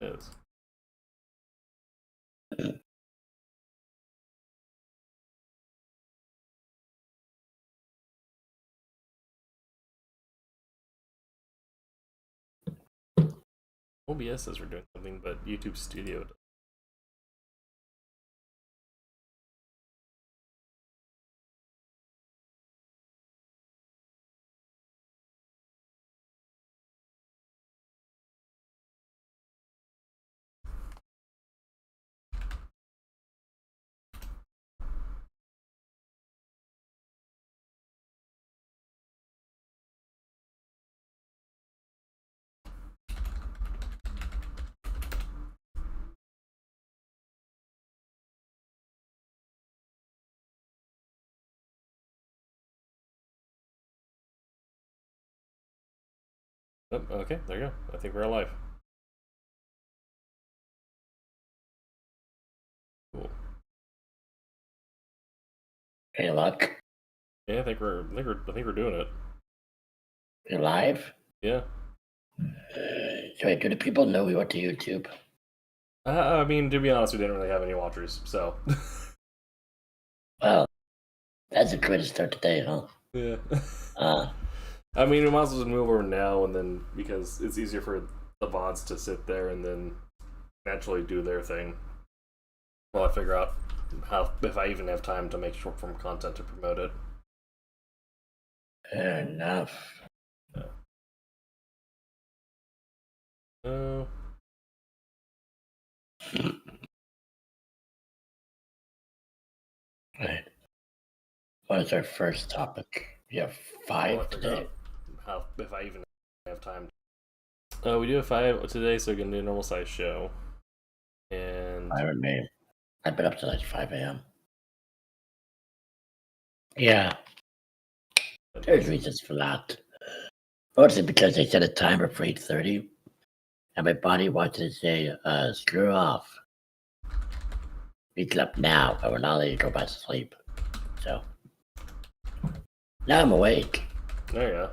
is. OBS says we're doing something, but YouTube Studio does. Oh, okay, there you go. I think we're alive. Cool. Hey, luck. Yeah, I think we're doing it. You're live? Yeah. So wait, do the people know we went to YouTube? I mean, to be honest, we didn't really have any watchers, so. Well, that's a good start today, huh? Yeah. Uh, I mean, we might as well just move over now, and then because it's easier for the VODs to sit there and then naturally do their thing while I figure out how, if I even have time to make short form content to promote it. fair enough. Oh. Right. What is our first topic? We have five today. How, if I even have time. We do have 5 today, so we're gonna do a normal size show. And I remain. I've been up till like 5 a.m. Yeah. There's reasons for that. Mostly because they set a timer for 8:30, and my body wanted to say, screw off. We slept now, and we're not letting you go back to sleep. So now I'm awake. there you go.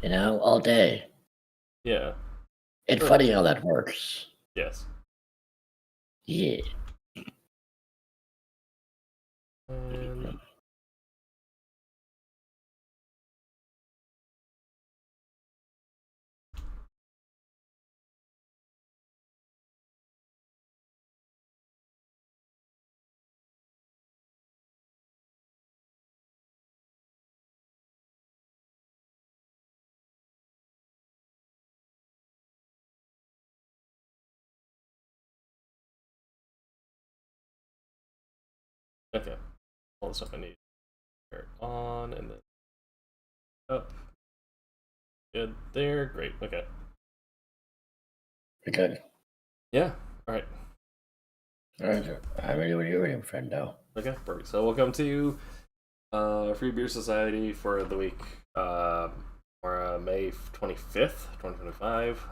You know, all day. Yeah. It's funny how that works. Yes. Yeah. And okay. All the stuff I need. Turn on and then up. Good there. Great. Okay. We're good. Yeah. All right. All right. I'm ready when you're ready, friendo. Okay. Perfect. So welcome to Free Beer Society for the week May 25th, 2025.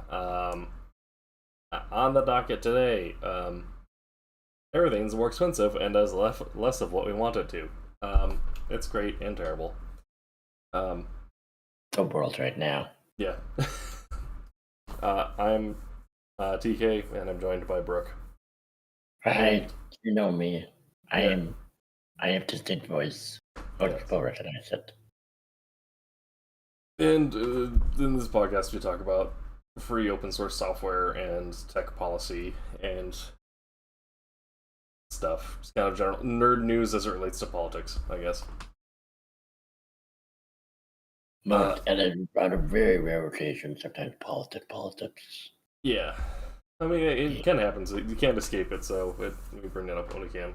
On the docket today, everything's more expensive and does less of what we want it to. It's great and terrible. The world right now. Yeah. I'm TK, and I'm joined by Brooke. Right. You know me. I Yeah. have distinct voice. Most Yes. people recognize it. And in this podcast, we talk about free open source software and tech policy and stuff. Just kind of general nerd news as it relates to politics, I guess. And on a very rare occasion, sometimes politics. Yeah. I mean, it kind of happens. You can't escape it, so we bring it up when we can.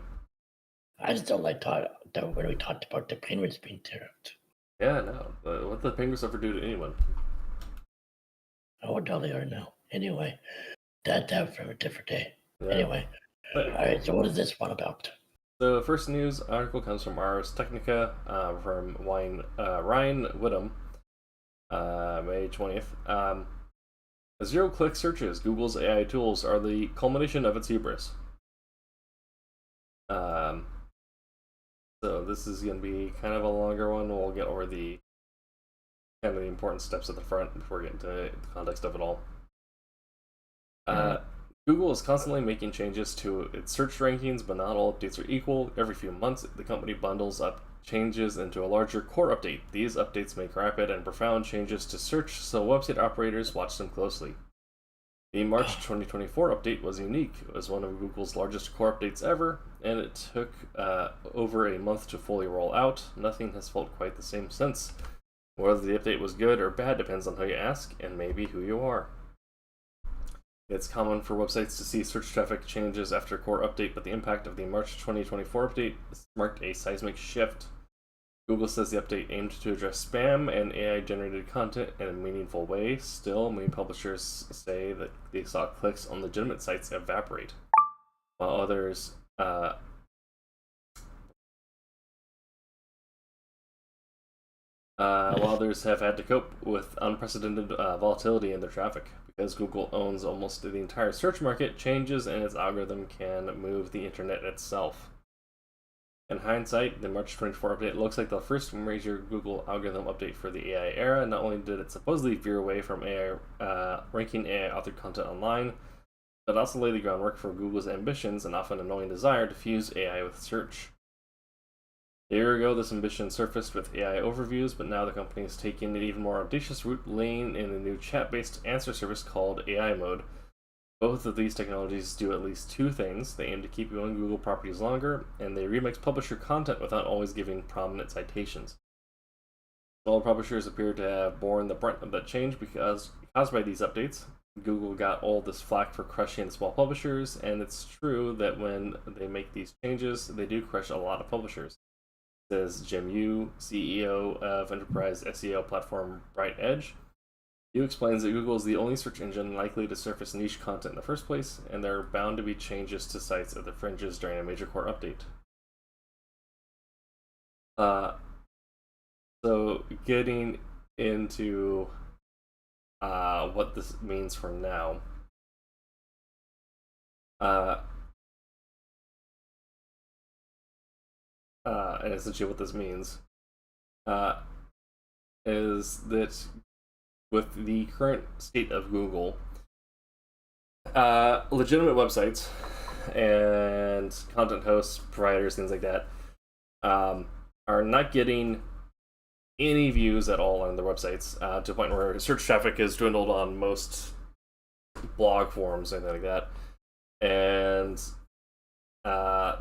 I just don't like when we talked about the penguins being tariffed. Yeah, no. What the penguins ever do to anyone? Oh, what they are now. Anyway, that for a different day. Yeah. Anyway, all right. So what is this one about? The first news article comes from Ars Technica from Ryan Whittam, May 20th. Zero-click searches, Google's AI tools, are the culmination of its hubris. So this is going to be kind of a longer one. We'll get over the kind of the important steps at the front before we get into the context of it all. Google is constantly making changes to its search rankings, but not all updates are equal. Every few months, the company bundles up changes into a larger core update. These updates make rapid and profound changes to search, so website operators watch them closely. The March 2024 update was unique. It was one of Google's largest core updates ever, and it took over a month to fully roll out. Nothing has felt quite the same since. Whether the update was good or bad depends on who you ask, and maybe who you are. It's common for websites to see search traffic changes after a core update, but the impact of the March 2024 update marked a seismic shift. Google says the update aimed to address spam and AI-generated content in a meaningful way. Still, many publishers say that they saw clicks on legitimate sites evaporate, while others have had to cope with unprecedented volatility in their traffic. Because Google owns almost the entire search market, changes in its algorithm can move the internet itself. In hindsight, the March 24 update looks like the first major Google algorithm update for the AI era. Not only did it supposedly veer away from ranking AI-authored content online, but also laid the groundwork for Google's ambitions and often annoying desire to fuse AI with search. A year ago, this ambition surfaced with AI overviews, but now the company is taking an even more audacious route, laying in a new chat-based answer service called AI Mode. Both of these technologies do at least two things. They aim to keep you on Google properties longer, and they remix publisher content without always giving prominent citations. Smaller publishers appear to have borne the brunt of that change because, caused by these updates. Google got all this flack for crushing the small publishers, and it's true that when they make these changes, they do crush a lot of publishers. Says Jim Yu, CEO of enterprise SEO platform Bright Edge. Yu explains that Google is the only search engine likely to surface niche content in the first place, and there are bound to be changes to sites at the fringes during a major core update. So getting into what this means for now. And essentially what this means is that with the current state of Google, legitimate websites and content hosts, providers, things like that, are not getting any views at all on their websites, to a point where search traffic is dwindled on most blog forums and anything like that. And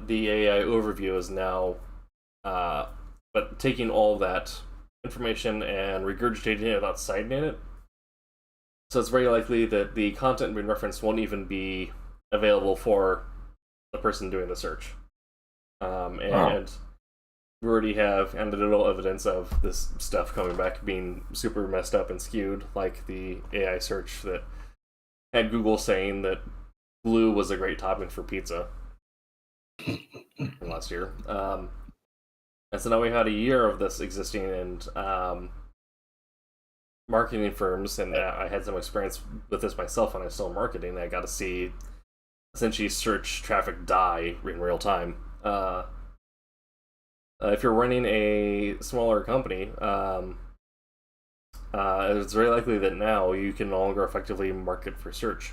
the AI overview is now but taking all that information and regurgitating it without citing it. So it's very likely that the content being referenced won't even be available for the person doing the search. And we already have anecdotal evidence of this stuff coming back being super messed up and skewed, like the AI search that had Google saying that glue was a great topping for pizza from last year. And so now we've had a year of this existing, and marketing firms, and I had some experience with this myself when I was still in marketing. I got to see essentially search traffic die in real time. If you're running a smaller company, it's very likely that now you can no longer effectively market for search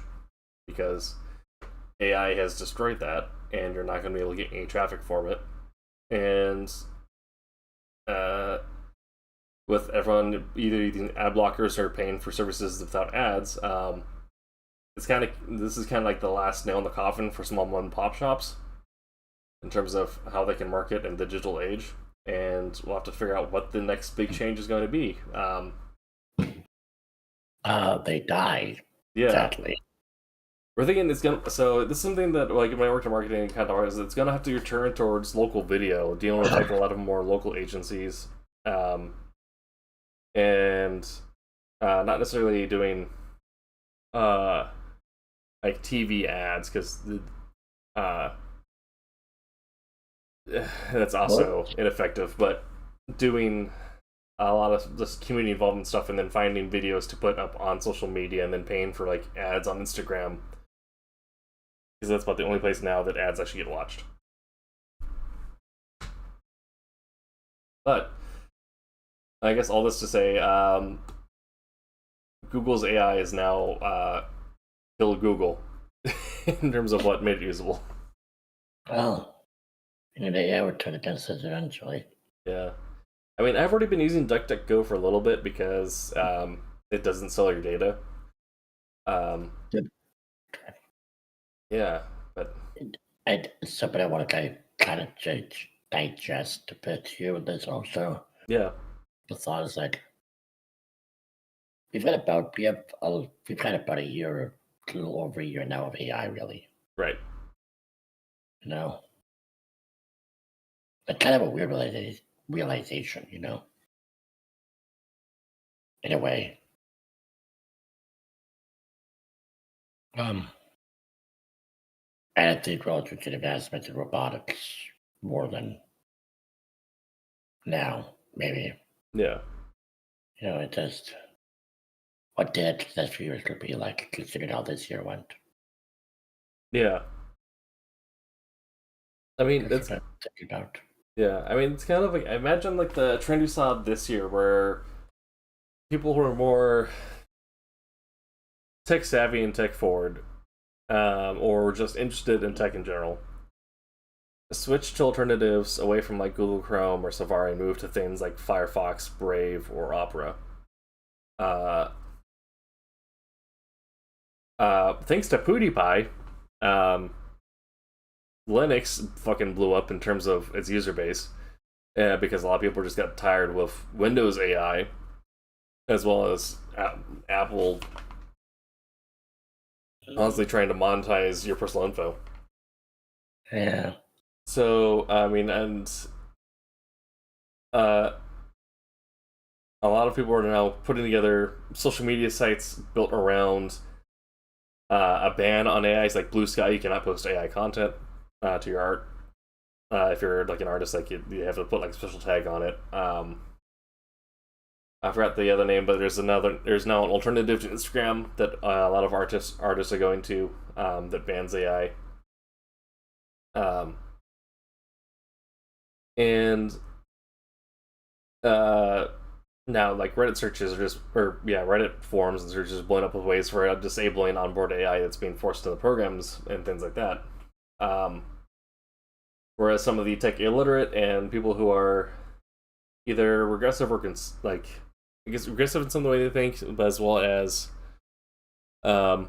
because AI has destroyed that, and you're not going to be able to get any traffic from it. And with everyone either using ad blockers or paying for services without ads, this is kind of like the last nail in the coffin for small mom and pop shops in terms of how they can market in the digital age. And we'll have to figure out what the next big change is going to be. They die. Yeah. Exactly. We're thinking it's gonna. So this is something that, like, when I worked in marketing, kind of is it's gonna have to return towards local video, dealing with like a lot of more local agencies, and not necessarily doing like TV ads, because that's also ineffective. But doing a lot of just community involvement stuff, and then finding videos to put up on social media, and then paying for like ads on Instagram. Because that's about the only place now that ads actually get watched. But I guess all this to say, Google's AI is now killed Google in terms of what made it usable. Well, they would turn against us eventually. Yeah. I mean, I've already been using DuckDuckGo for a little bit because it doesn't sell your data. Yeah, but But I want to kind of digest a bit here with this also. yeah, The thought is like we've had about a year, a little over a year now of AI, really. right. You know, but kind of a weird realization, in a way. And I think relative to the advancements in robotics more than now, maybe. Yeah. It just what did that few years could be like, considering how this year went. Yeah. I mean, That's what I'm thinking about. yeah. I mean, it's kind of like, I imagine like the trend we saw this year, where people who are more tech savvy and tech forward, or just interested in tech in general, switch to alternatives away from like Google Chrome or Safari and move to things like Firefox, Brave, or Opera. Thanks to PewDiePie, Linux fucking blew up in terms of its user base, because a lot of people just got tired with Windows AI, as well as Apple constantly trying to monetize your personal info. Yeah. So, I mean, and a lot of people are now putting together social media sites built around a ban on AI. It's like Blue Sky, you cannot post AI content to your art. If you're like an artist, like you have to put like a special tag on it. I forgot the other name, but there's now an alternative to Instagram that a lot of artists are going to, that bans AI. And now like Reddit searches are just, Reddit forums and searches blowing up with ways for disabling onboard AI that's being forced to the programs and things like that. Whereas some of the tech illiterate and people who are either regressive or regressive in some of the way they think, but as well as kind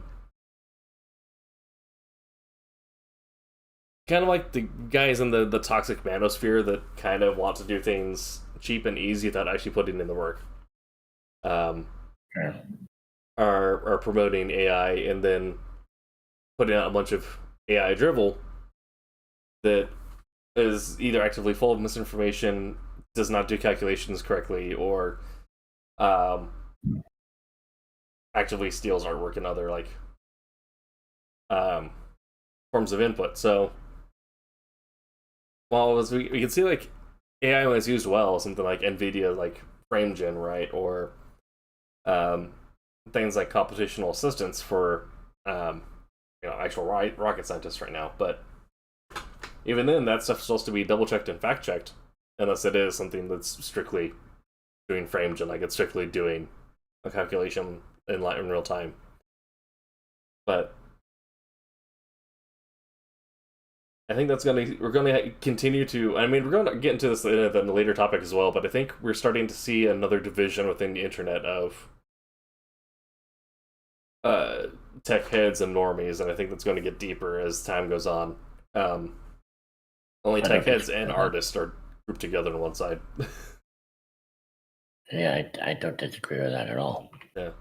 of like the guys in the toxic manosphere that kind of want to do things cheap and easy without actually putting in the work, are promoting AI and then putting out a bunch of AI drivel that is either actively full of misinformation, does not do calculations correctly, or actively steals artwork and other like forms of input. So while we can see like AI when it's used well, something like NVIDIA like FrameGen, right, or things like computational assistance for actual rocket scientists right now. But even then, that stuff's supposed to be double checked and fact checked, unless it is something that's strictly doing FrameGen, like it's strictly doing a calculation in real time. But I think we're gonna continue to. I mean, we're going to get into this in a later topic as well. But I think we're starting to see another division within the internet of tech heads and normies, and I think that's going to get deeper as time goes on. Only tech heads and artists are grouped together on one side. Yeah, I don't disagree with that at all. Yeah.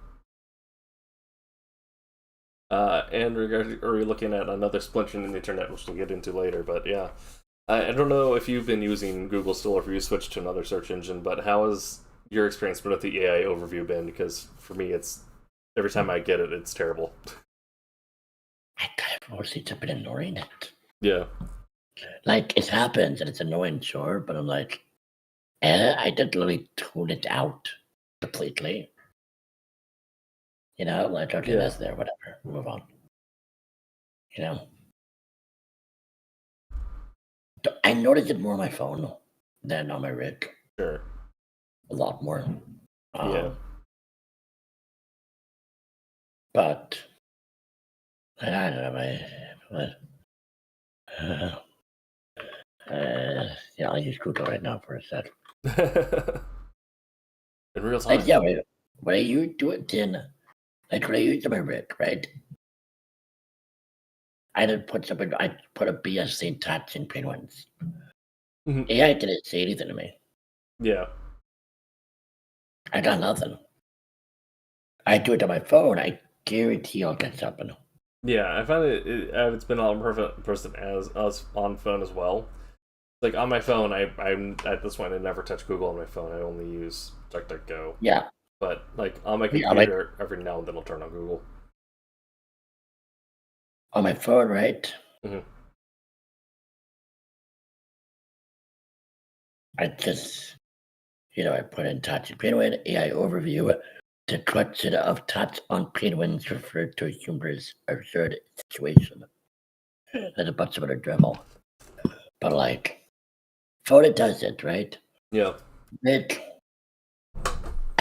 And are we looking at another splintering in the internet, which we'll get into later? But yeah, I don't know if you've been using Google still, or if you switched to another search engine. But how has your experience with the AI overview been? Because for me, it's every time I get it, it's terrible. I kind of mostly just been ignoring it. Yeah. Like it happens and it's annoying, sure, but I'm like, I didn't really tune it out completely. Like, okay, that's there, whatever. Move on. I noticed it more on my phone than on my rig. Sure. A lot more. Yeah. But I don't know, yeah, I'll use Google right now for a sec. In real time. Yeah, when you do it in, when I use my rig, right? I didn't put something. I put a BSC touch in Penguins. Mhm. AI didn't say anything to me. Yeah. I got nothing. I do it on my phone. I guarantee I'll get something. Yeah, I find it's been a lot more person as us on phone as well. Like on my phone, I'm at this point I never touch Google on my phone. I only use DuckDuckGo. Yeah. But like on my Yeah, computer, every now and then I'll turn on Google. on my phone, right? Mm-hmm. I just, I put in touch Penguin AI overview. The question of touch on penguins referred to a humorous, absurd situation. There's a bunch of other dribble. But like, phone does it, right? Yeah. I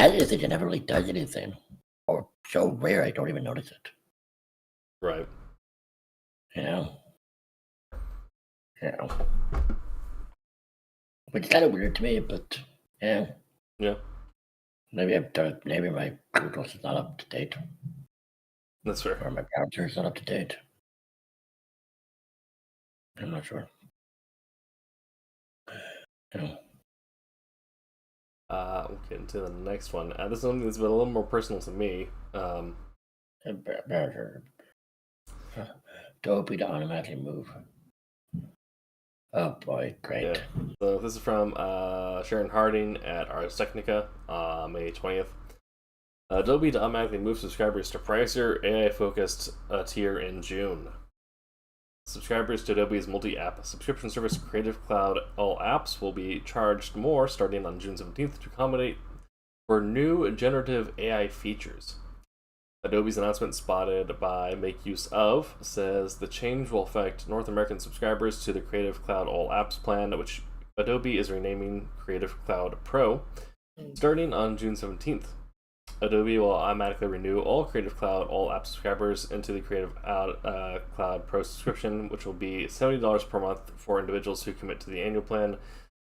just think it never really does anything. Or so rare I don't even notice it. Right. You know? Which is kind of weird to me, but yeah. Yeah. Maybe my Google's is not up to date. That's fair. Or my browser is not up to date. I'm not sure. We'll get into the next one. This one has been a little more personal to me. Adobe to automatically move. Oh boy, great. Yeah. So this is from Sharon Harding at Ars Technica, May 20th. Adobe to automatically move subscribers to pricier AI-focused tier in June. Subscribers to Adobe's multi-app subscription service Creative Cloud All Apps will be charged more starting on June 17th to accommodate for new generative AI features. Adobe's announcement, spotted by Make Use Of, says the change will affect North American subscribers to the Creative Cloud All Apps plan, which Adobe is renaming Creative Cloud Pro, starting on June 17th. Adobe will automatically renew all Creative Cloud All Apps subscribers into the Creative Cloud Pro subscription, which will be $70 per month for individuals who commit to the annual plan,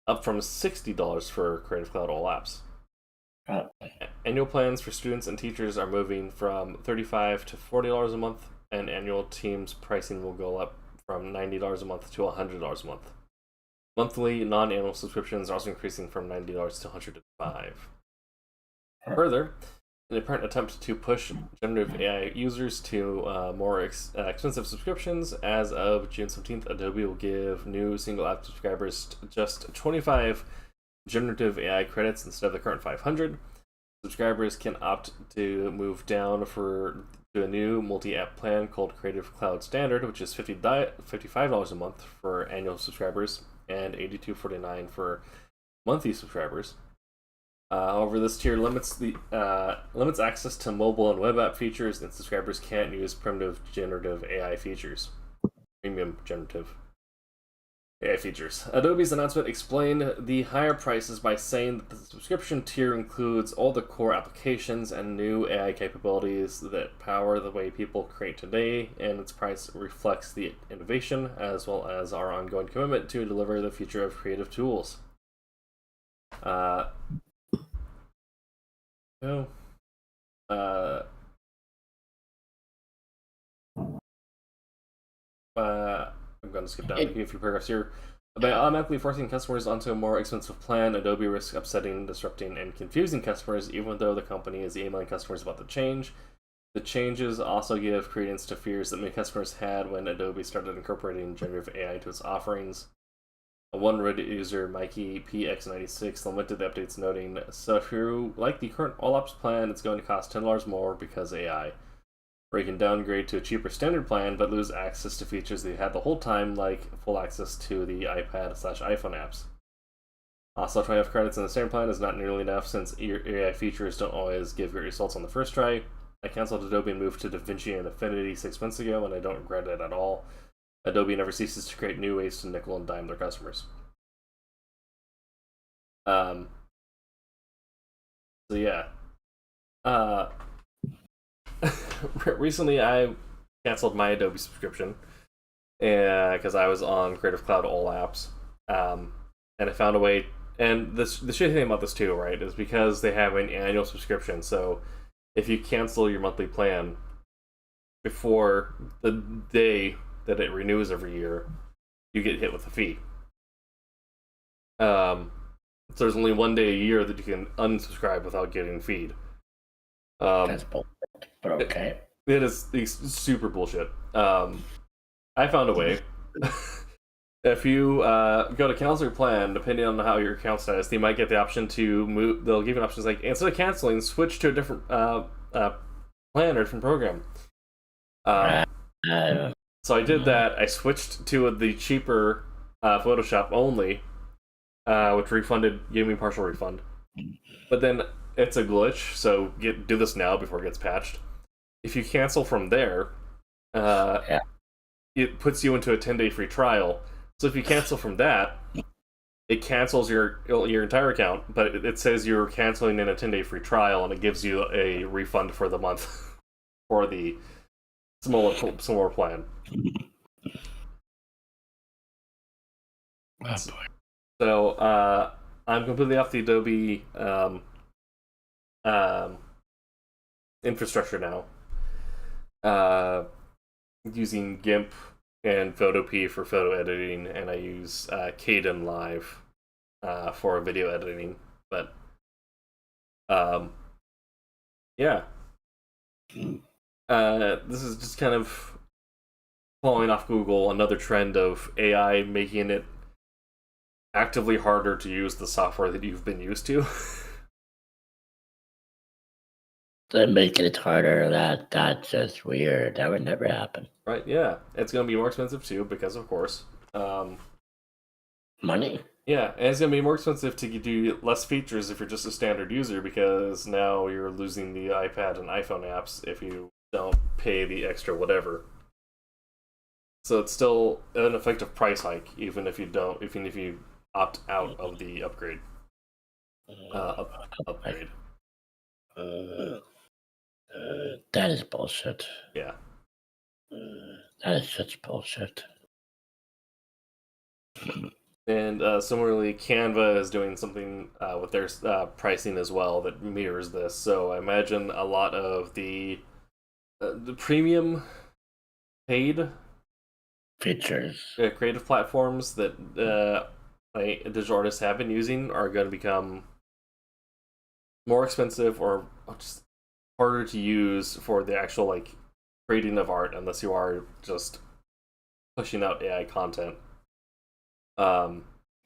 up from $60 for Creative Cloud All Apps. Annual plans for students and teachers are moving from $35 to $40 a month, and annual teams pricing will go up from $90 a month to $100 a month. Monthly non-annual subscriptions are also increasing from $90 to $105. Further, in a apparent attempt to push generative AI users to more expensive subscriptions, as of June 17th, Adobe will give new single app subscribers just 25 generative AI credits instead of the current 500. Subscribers can opt to move down to a new multi-app plan called Creative Cloud Standard, which is $55 a month for annual subscribers and $82.49 for monthly subscribers. However, this tier limits access to mobile and web app features, and subscribers can't use primitive generative AI features. Premium generative AI features. Adobe's announcement explained the higher prices by saying that the subscription tier includes all the core applications and new AI capabilities that power the way people create today, and its price reflects the innovation as well as our ongoing commitment to deliver the future of creative tools. I'm going to skip down a few paragraphs here. By automatically forcing customers onto a more expensive plan, Adobe risks upsetting, disrupting, and confusing customers, even though the company is emailing customers about the change. The changes also give credence to fears that many customers had when Adobe started incorporating generative AI into its offerings. One Reddit user, Mikey PX96, lamented the updates, noting, "So if you like the current All Apps plan, it's going to cost $10 more because AI. Or you can downgrade to a cheaper standard plan but lose access to features that you had the whole time, like full access to the iPad/iPhone apps. Also, 25 credits in the standard plan is not nearly enough since AI features don't always give great results on the first try. I canceled Adobe and moved to DaVinci and Affinity 6 months ago, and I don't regret it at all. Adobe never ceases to create new ways to nickel and dime their customers." So yeah. Recently, I canceled my Adobe subscription because I was on Creative Cloud all apps, and I found a way. And the shitty thing about this too, right, is because they have an annual subscription. So if you cancel your monthly plan before the day that it renews every year, you get hit with a fee. So there's only one day a year that you can unsubscribe without getting feed. That's bullshit, but okay. It's super bullshit. I found a way. If you go to cancel your plan, depending on how your account status, they might get the option to move. They'll give you options like, instead of canceling, switch to a different plan or different program. So I did that. I switched to the cheaper Photoshop only, which gave me partial refund. But then it's a glitch, so do this now before it gets patched. If you cancel from there, it puts you into a 10-day free trial. So if you cancel from that, it cancels your entire account, but it says you're canceling in a 10-day free trial, and it gives you a refund for the month for the smaller plan. Oh boy. So I'm completely off the Adobe infrastructure now. Using GIMP and Photopea for photo editing, and I use Kden Live for video editing. But yeah, this is just kind of following off Google, another trend of AI making it actively harder to use the software that you've been used to. They're making it harder. That's just weird. That would never happen. Right, yeah. It's going to be more expensive too, because of course. Money. Yeah, and it's going to be more expensive to do less features if you're just a standard user, because now you're losing the iPad and iPhone apps if you don't pay the extra whatever. So it's still an effective price hike, even if you opt out of the upgrade. Upgrade. That is bullshit. Yeah. That is such bullshit. And similarly, Canva is doing something with their pricing as well that mirrors this. So I imagine a lot of the premium paid features creative platforms that digital artists have been using are going to become more expensive or just harder to use for the actual creating of art, unless you are just pushing out AI content.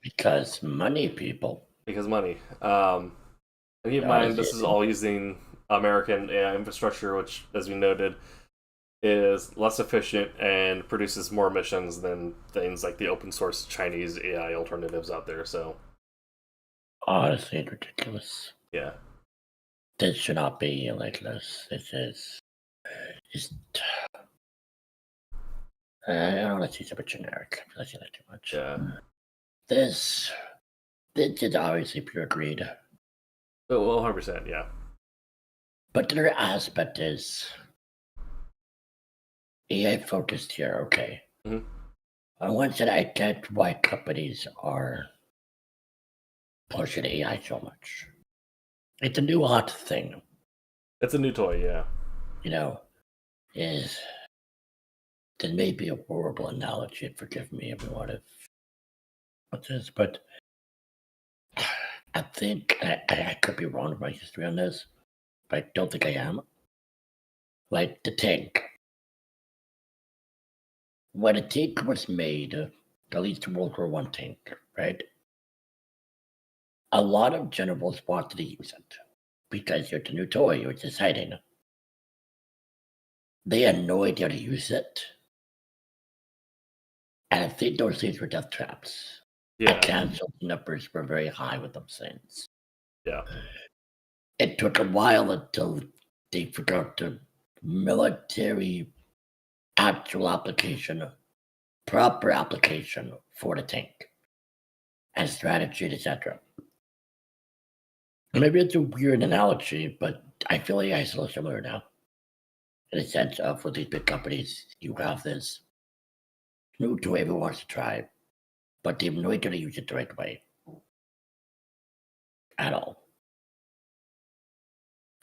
Because money, people. Because money. And keep in mind, this is all using American AI infrastructure, which, as we noted, is less efficient and produces more emissions than things like the open source Chinese AI alternatives out there. So, honestly, it's ridiculous. Yeah. This should not be like this. This is I don't want to say something generic. I say that too much. Yeah. This is obviously pure greed. Well, 100%, yeah. But the other aspect is AI focused here, okay. Mm-hmm. On one side, I get why companies are pushing AI so much. It's a new hot thing. It's a new toy, yeah. This may be a horrible analogy, forgive me everyone if what's this, but I think I could be wrong with my history on this, but I don't think I am. Like the tank. When a tank was made, at least the World War I tank, right? A lot of generals wanted to use it because it's a new toy, it was exciting. They had no idea how to use it. And I think those things were death traps. Yeah. The cancel numbers were very high with those things. Yeah. It took a while until they forgot the military actual application, proper application for the tank, and strategy, etc. Maybe it's a weird analogy, but I feel like it's a little similar now. in a sense of with these big companies, you have this new tool everyone wants to try, but they're not going to use it the right way at all.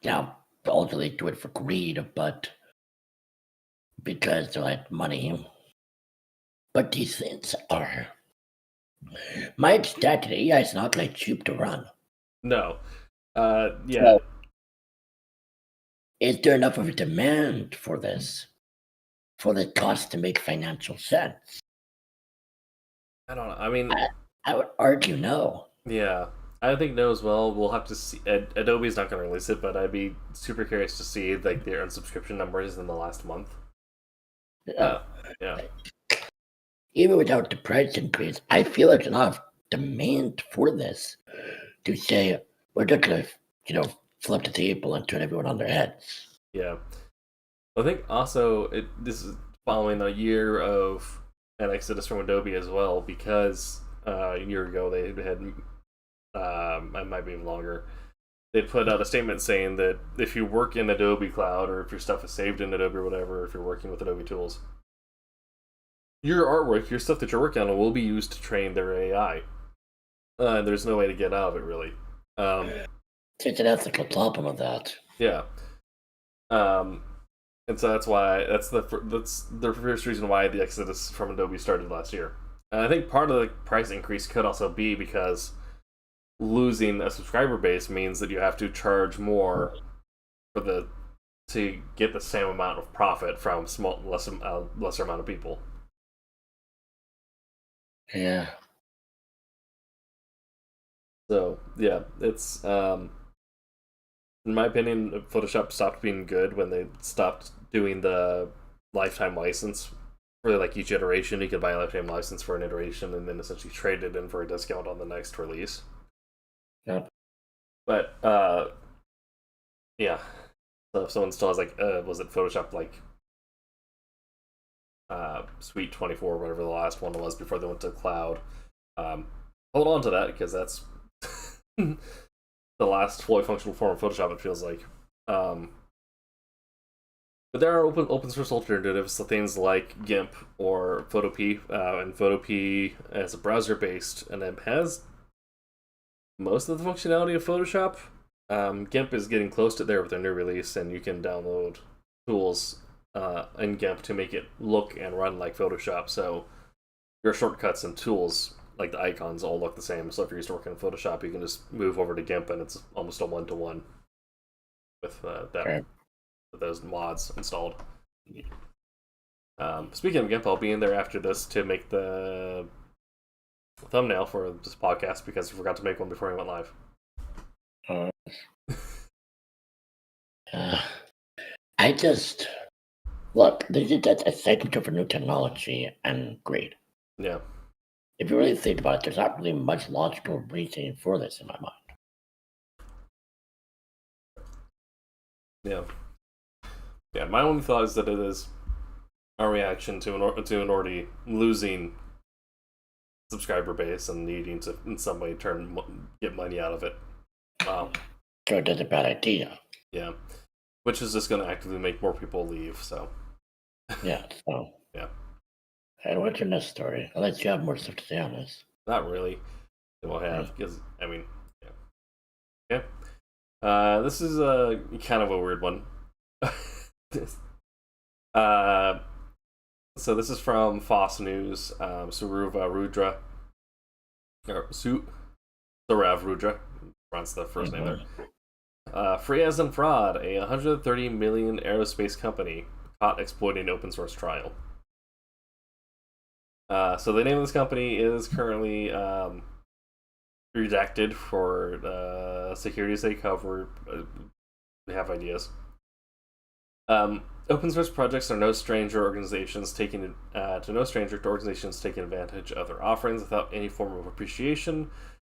Now, ultimately do it for greed, but because they like money. But these things are, my understanding, AI is not like cheap to run. No. Yeah. So, is there enough of a demand for this, for the cost to make financial sense? I don't know. I mean, I would argue no. yeah. I think no as well. We'll have to see. Adobe's not going to release it, but I'd be super curious to see like their unsubscription numbers in the last month. Yeah. Even without the price increase, I feel there's enough demand for this to say we're just gonna, flip the table and turn everyone on their heads. Yeah. I think also this is following a year of an exodus from Adobe as well, because a year ago they had, it might be even longer, they put out a statement saying that if you work in Adobe Cloud, or if your stuff is saved in Adobe or whatever, if you're working with Adobe tools, your artwork, your stuff that you're working on will be used to train their AI. There's no way to get out of it, really. It's an ethical problem of that. Yeah. And so that's the first reason why the exodus from Adobe started last year. And I think part of the price increase could also be because losing a subscriber base means that you have to charge more to get the same amount of profit from lesser amount of people. Yeah. So yeah, it's in my opinion, Photoshop stopped being good when they stopped doing the lifetime license. For like each iteration, you could buy a lifetime license for an iteration and then essentially trade it in for a discount on the next release. Yep. But yeah. So if someone still has like was it Photoshop like Suite 24, whatever the last one was before they went to cloud, hold on to that, because that's the last fully functional form of Photoshop, it feels like. But there are open source alternatives to things like GIMP or Photopea, and Photopea is a browser based, and it has most of the functionality of Photoshop. GIMP is getting close to there with their new release, and you can download tools in GIMP to make it look and run like Photoshop. So your shortcuts and tools, like the icons, all look the same. So if you're used to working in Photoshop, you can just move over to GIMP, and it's almost a one-to-one with that. Okay. With those mods installed. Speaking of GIMP, I'll be in there after this to make the thumbnail for this podcast, because I forgot to make one before we went live. I just look. This is a segment of a new technology, and great. Yeah. If you really think about it, there's not really much logical reasoning for this in my mind. Yeah. Yeah, my only thought is that it is a reaction to an already losing subscriber base and needing to in some way get money out of it. So that's a bad idea. Yeah, which is just going to actively make more people leave. So yeah. So yeah. And what's your next story? Unless you have more stuff to say on this. Not really. They won't have, because I mean, yeah. Okay. This is a kind of a weird one. So this is from FOSS News. Surav Rudra, runs the first name there. Free as in fraud, a $130 million aerospace company caught exploiting open source trial. So the name of this company is currently redacted for security's sake. However, we have ideas. Open source projects are no stranger to organizations taking advantage of their offerings without any form of appreciation,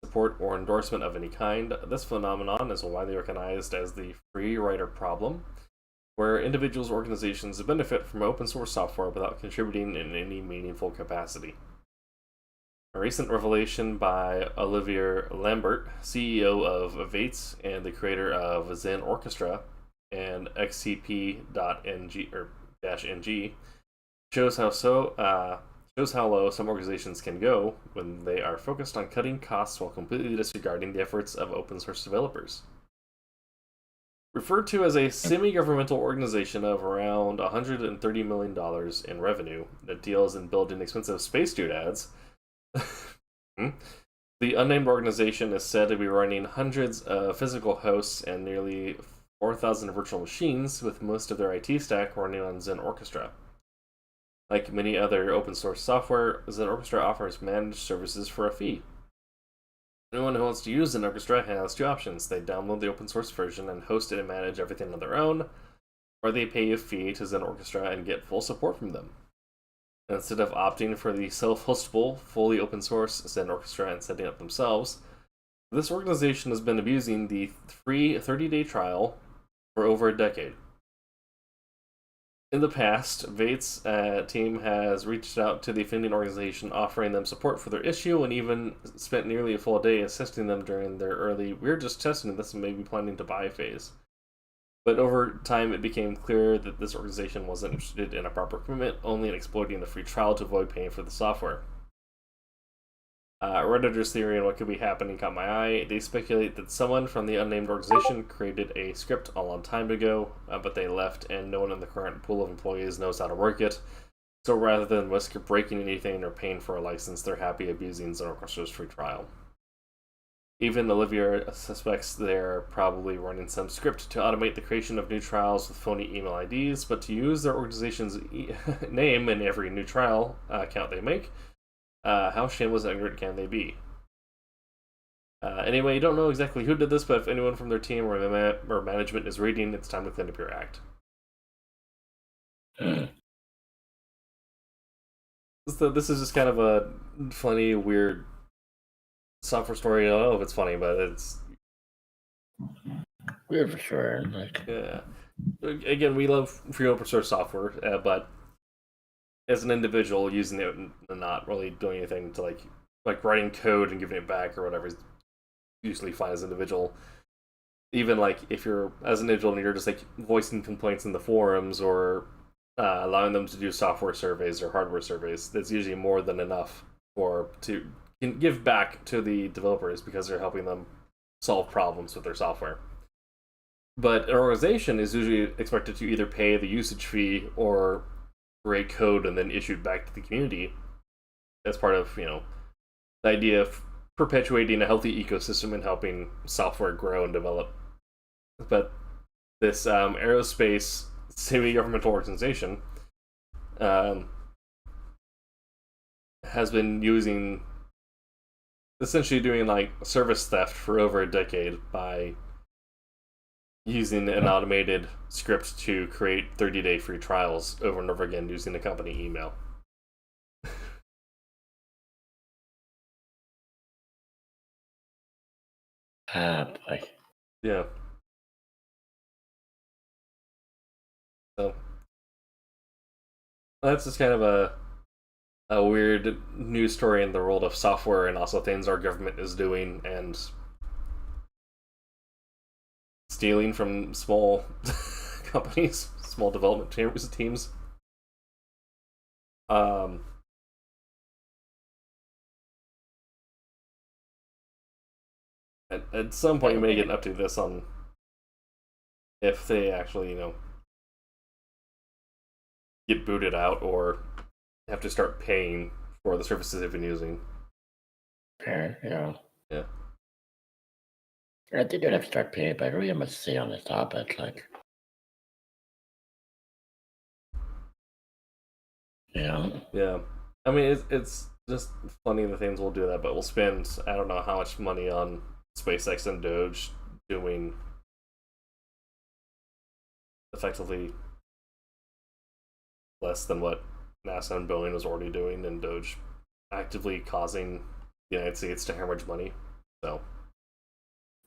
support, or endorsement of any kind. This phenomenon is widely recognized as the free rider problem, where individuals or organizations benefit from open source software without contributing in any meaningful capacity. A recent revelation by Olivier Lambert, CEO of Vates and the creator of Zen Orchestra, and XCP.ng or -ng shows how low some organizations can go when they are focused on cutting costs while completely disregarding the efforts of open source developers. Referred to as a semi-governmental organization of around $130 million in revenue that deals in building expensive space doodads, the unnamed organization is said to be running hundreds of physical hosts and nearly 4,000 virtual machines, with most of their IT stack running on Zen Orchestra. Like many other open source software, Zen Orchestra offers managed services for a fee. Anyone who wants to use Zen Orchestra has two options. They download the open source version and host it and manage everything on their own, or they pay a fee to Zen Orchestra and get full support from them. Instead of opting for the self-hostable, fully open source Zen Orchestra and setting up themselves, this organization has been abusing the free 30-day trial for over a decade. In the past, Vate's team has reached out to the offending organization, offering them support for their issue, and even spent nearly a full day assisting them during their early "we're just testing this and maybe planning to buy" phase. But over time, it became clear that this organization wasn't interested in a proper commitment, only in exploiting the free trial to avoid paying for the software. Redditor's theory on what could be happening caught my eye. They speculate that someone from the unnamed organization created a script a long time ago, but they left and no one in the current pool of employees knows how to work it. So rather than risk breaking anything or paying for a license, they're happy abusing Zen Orchestra's free trial. Even Olivia suspects they're probably running some script to automate the creation of new trials with phony email IDs, but to use their organization's name in every new trial account they make. How shameless and ignorant can they be? Anyway, you don't know exactly who did this, but if anyone from their team or management is reading, it's time to clean up your act. This is just kind of a funny, weird software story. I don't know if it's funny, but it's weird for sure. Yeah. Again, we love free open source software, but as an individual using it and not really doing anything to like writing code and giving it back or whatever is usually fine as an individual. Even like if you're as an individual and you're just like voicing complaints in the forums or allowing them to do software surveys or hardware surveys, that's usually more than enough to give back to the developers because they're helping them solve problems with their software. But an organization is usually expected to either pay the usage fee or create code and then issue it back to the community as part of, the idea of perpetuating a healthy ecosystem and helping software grow and develop. But this aerospace semi-governmental organization has been essentially doing like service theft for over a decade by using an automated script to create 30-day free trials over and over again using the company email. Boy. Yeah. So that's just kind of a weird news story in the world of software and also things our government is doing and stealing from small companies, small development teams. At some point, you may get up to this on if they actually, get booted out or have to start paying for the services they've been using. Fair, Yeah. I think they'd have to start paying, but I really must say on this topic, Yeah. I mean, it's just funny the things we'll do that, but we'll spend, I don't know how much money on SpaceX and Doge doing effectively less than what NASA and Boeing was already doing, and Doge actively causing the United States to hemorrhage money. So,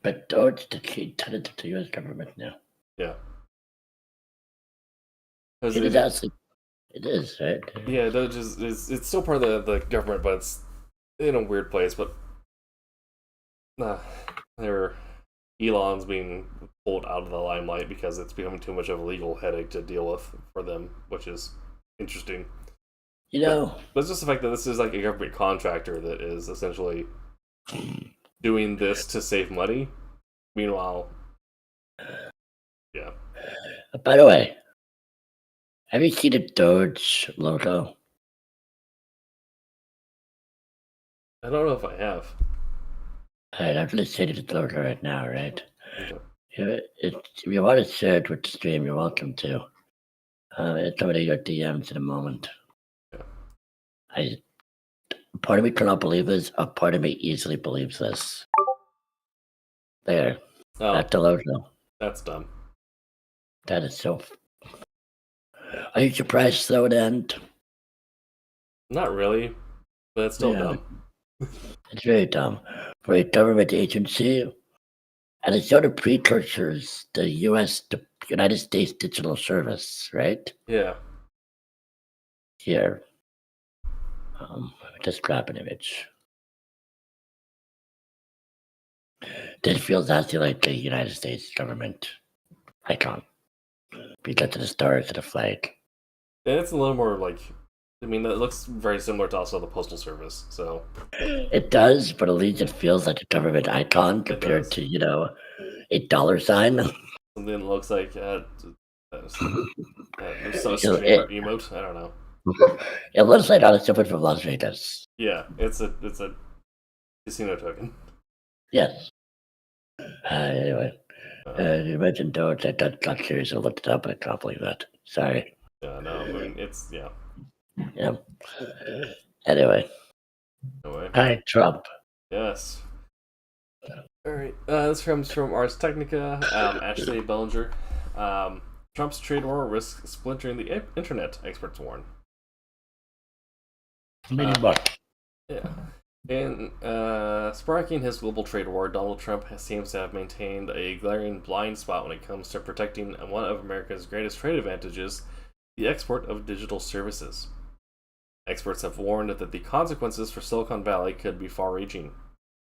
but Doge the key tenant to the U.S. government now. Yeah. It is, right? Yeah, Doge it's still part of the government, but it's in a weird place. But there were Elon's being pulled out of the limelight because it's becoming too much of a legal headache to deal with for them, which is interesting. But it's just the fact that this is like a government contractor that is essentially doing this to save money. Meanwhile, yeah. By the way, have you seen the Doge logo? I don't know if I have. Alright, I'm gonna send you the logo right now, right? Okay. If you want to share it with the stream, you're welcome to. It's over to your DMs in a moment. Yeah. Part of me cannot believe this. A part of me easily believes this. There. Oh, That's the logo. that's dumb. That is so. Are you surprised though it end? Not really, but it's still dumb. It's very dumb. For a government agency, and it's sort of precursors the United States Digital Service, right? Yeah. Here. Just grab an image. This feels actually like the United States government icon. Because of the stars and the flag. And it's a little more like, I mean, it looks very similar to also the Postal Service, so. It does, but at least it feels like a government icon compared to, a dollar sign. Something that looks like some streamer emote. I don't know. It looks like on someone from Las Vegas. Yeah, it's a casino token. Yes. Anyway, you mentioned Doge. I got curious. I looked it up. I can't believe that. Sorry. Yeah, no, I mean it's yeah. Yeah. Anyway. Hi, Trump. Yes. All right. This comes from Ars Technica. Ashley Bellinger. Trump's trade war risks splintering the internet. Experts warn. Yeah. In sparking his global trade war, Donald Trump seems to have maintained a glaring blind spot when it comes to protecting one of America's greatest trade advantages, the export of digital services. Experts have warned that the consequences for Silicon Valley could be far-reaching.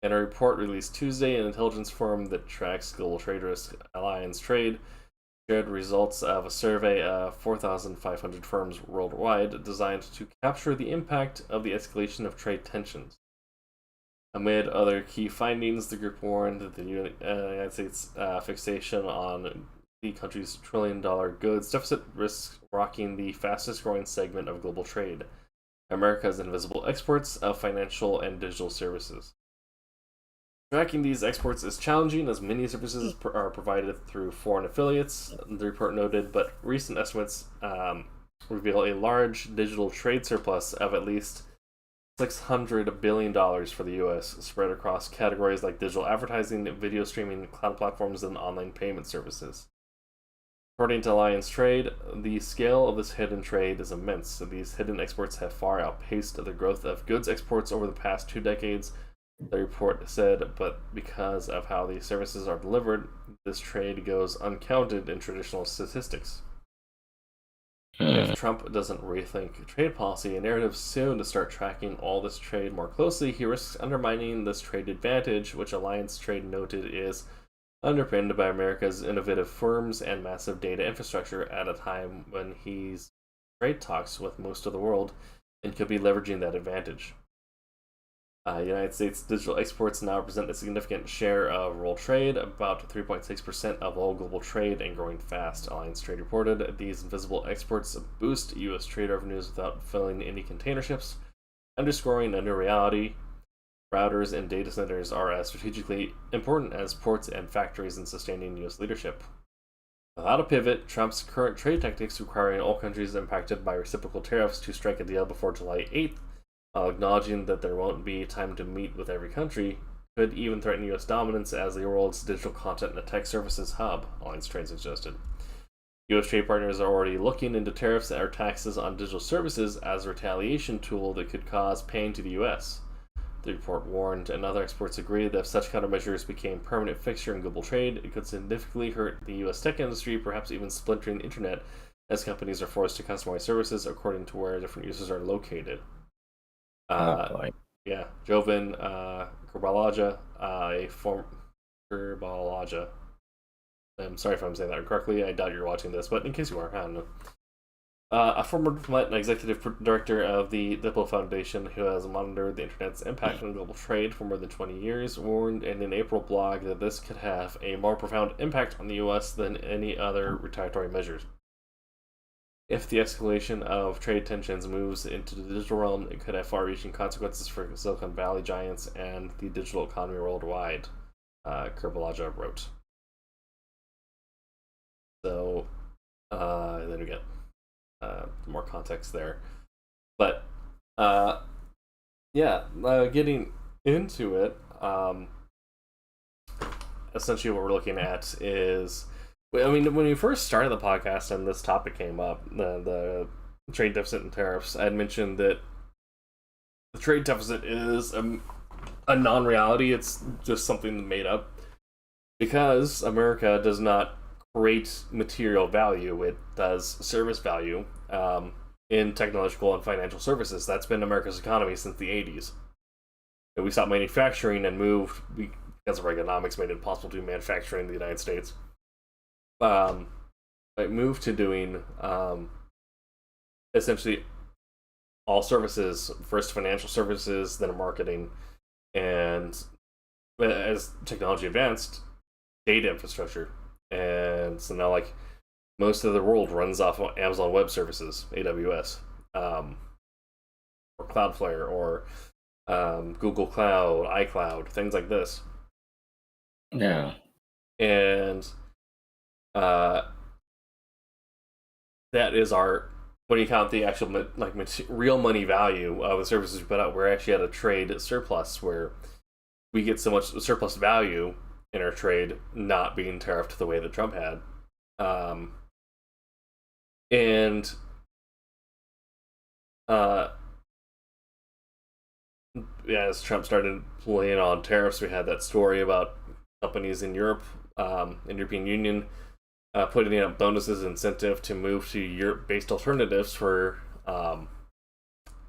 In a report released Tuesday, an intelligence firm that tracks global trade risk, Alliance Trade, shared results of a survey of 4,500 firms worldwide designed to capture the impact of the escalation of trade tensions. Amid other key findings, the group warned that the United States' fixation on the country's trillion-dollar goods deficit risks rocking the fastest-growing segment of global trade, America's invisible exports of financial and digital services. Tracking these exports is challenging as many services are provided through foreign affiliates, the report noted, but recent estimates reveal a large digital trade surplus of at least $600 billion for the U.S., spread across categories like digital advertising, video streaming, cloud platforms, and online payment services. According to Alliance Trade, the scale of this hidden trade is immense. These hidden exports have far outpaced the growth of goods exports over the past 2 decades, the report said, but because of how these services are delivered, this trade goes uncounted in traditional statistics. If Trump doesn't rethink trade policy and narrative soon to start tracking all this trade more closely, he risks undermining this trade advantage, which Alliance Trade noted is underpinned by America's innovative firms and massive data infrastructure at a time when he's trade talks with most of the world and could be leveraging that advantage. United States digital exports now represent a significant share of world trade, about 3.6% of all global trade, and growing fast, Alliance Trade reported. These invisible exports boost U.S. trade revenues without filling any container ships, underscoring a new reality. Routers and data centers are as strategically important as ports and factories in sustaining U.S. leadership. Without a pivot, Trump's current trade tactics requiring all countries impacted by reciprocal tariffs to strike a deal before July 8th, while acknowledging that there won't be time to meet with every country, could even threaten U.S. dominance as the world's digital content and tech services hub, Alliance Trade suggested. U.S. trade partners are already looking into tariffs or taxes on digital services as a retaliation tool that could cause pain to the U.S. The report warned, and other experts agreed that if such countermeasures became a permanent fixture in global trade, it could significantly hurt the U.S. tech industry, perhaps even splintering the internet, as companies are forced to customize services according to where different users are located. Yeah, Jovan Kurbalaja, a former Kurbalaja, I'm sorry if I'm saying that incorrectly. I doubt you're watching this, but in case you are, I don't know. A former diplomat and executive director of the Diplo Foundation, who has monitored the internet's impact on global trade for more than 20 years, warned in an April blog that this could have a more profound impact on the U.S. than any other retaliatory measures. If the escalation of trade tensions moves into the digital realm, it could have far-reaching consequences for Silicon Valley giants and the digital economy worldwide, Kerbalaja wrote. So, then we get more context there. But, getting into it, essentially what we're looking at is, I mean, when we first started the podcast and this topic came up, the trade deficit and tariffs, I had mentioned that the trade deficit is a non-reality. It's just something made up because America does not create material value. It does service value in technological and financial services. That's been America's economy since the 80s. And we stopped manufacturing and moved, because of economics, made it impossible to manufacture in the United States. It moved to doing essentially all services, first financial services, then marketing, and as technology advanced, data infrastructure. And so now, like, most of the world runs off of Amazon Web Services, AWS, or Cloudflare, or Google Cloud, iCloud, things like this. Yeah. And that is our, when you count the actual real money value of the services we put out, we're actually at a trade surplus where we get so much surplus value in our trade not being tariffed the way that Trump had. As Trump started pulling on tariffs, we had that story about companies in Europe, in European Union, putting up bonuses and incentive to move to Europe-based alternatives for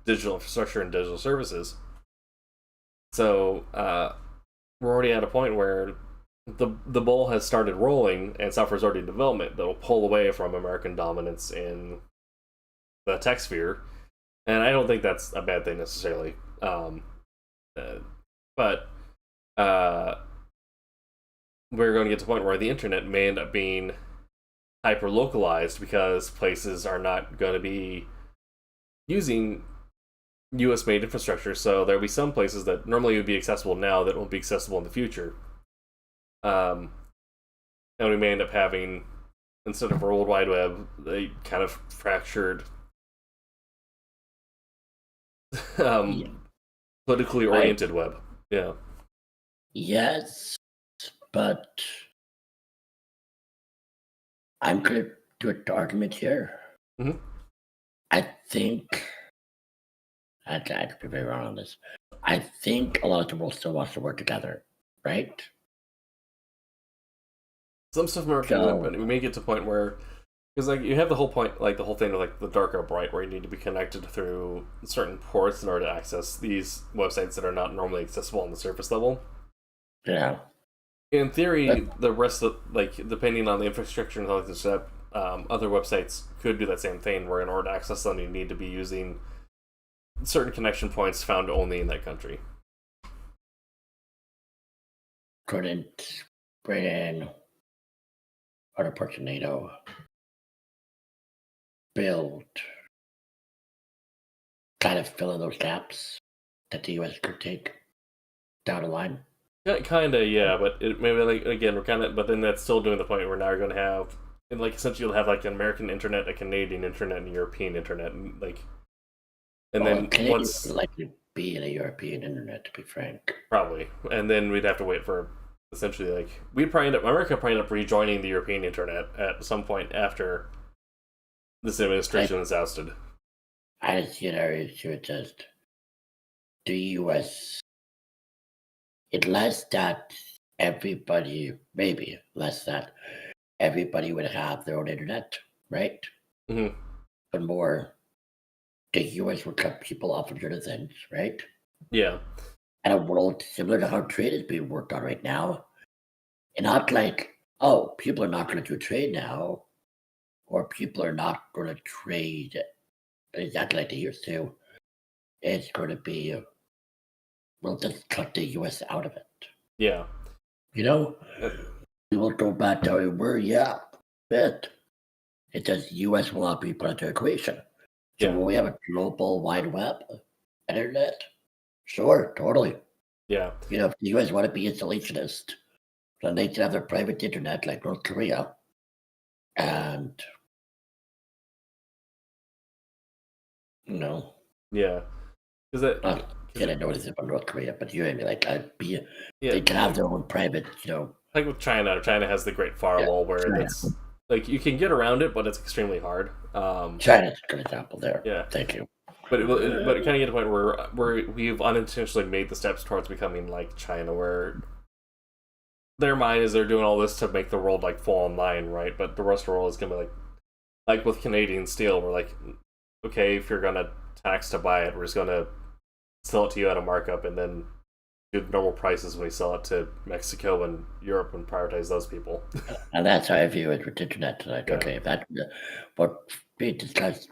digital infrastructure and digital services. So we're already at a point where the ball has started rolling and software is already in development that will pull away from American dominance in the tech sphere. And I don't think that's a bad thing necessarily. But we're going to get to a point where the internet may end up being hyper localized because places are not going to be using US made infrastructure. So there'll be some places that normally would be accessible now that won't be accessible in the future. And we may end up having, instead of a World Wide Web, a kind of fractured, politically oriented web. Yeah. Yes, but I'm going to do an argument here. Mm-hmm. I think, I could be very wrong on this. I think a lot of the world still wants to work together, right? Some stuff American would, but we may get to a point where, because like you have the whole point, like the whole thing of like the dark or bright, where you need to be connected through certain ports in order to access these websites that are not normally accessible on the surface level. Yeah. In theory, the rest of, like, depending on the infrastructure and how it's set up, other websites could do that same thing, where in order to access them, you need to be using certain connection points found only in that country. Couldn't Britain, other parts of NATO, build, kind of fill in those gaps that the US could take down the line? Kind of, yeah, but it maybe, like, again, we're kind of, but then that's still doing the point where now you're going to have, and like essentially you'll have like an American internet, a Canadian internet, and a European internet, and like, and then once would likely be in a European internet, to be frank. Probably, and then we'd have to wait for essentially like America probably end up rejoining the European internet at some point after this administration is ousted. I see an area to just the US. Unless that everybody, maybe less that everybody would have their own internet, right? Mm-hmm. But more, the US would cut people off of other things, right? Yeah. And a world similar to how trade is being worked on right now, and not like oh, people are not going to do trade now, or people are not going to trade exactly like they used to. It's going to be, we'll just cut the U.S. out of it. Yeah. You know, Uh, we will go back to how we were, yeah, but it does U.S. will not be put into the equation. So Yeah. will we have a global wide web, internet? Sure, totally. Yeah. You know, if the U.S. want to be isolationist, then they can have their private internet like North Korea, and you know, Yeah. Because not that I know anything about North Korea, but you know what I mean. Like, yeah, they can have their own private, like with China. China has the Great Firewall where China. that's like you can get around it, but it's extremely hard. China's a good example there. Yeah. Thank you. But it kind of get to a point where we've unintentionally made the steps towards becoming like China, where their mind is they're doing all this to make the world like fall in line, right? But the rest of the world is gonna be like with Canadian steel, we're like, okay, if you're gonna tax to buy it, we're just gonna sell it to you at a markup, and then do normal prices when we sell it to Mexico and Europe and prioritize those people. And that's how I view it with internet. Like, Yeah. okay, if that what we discussed,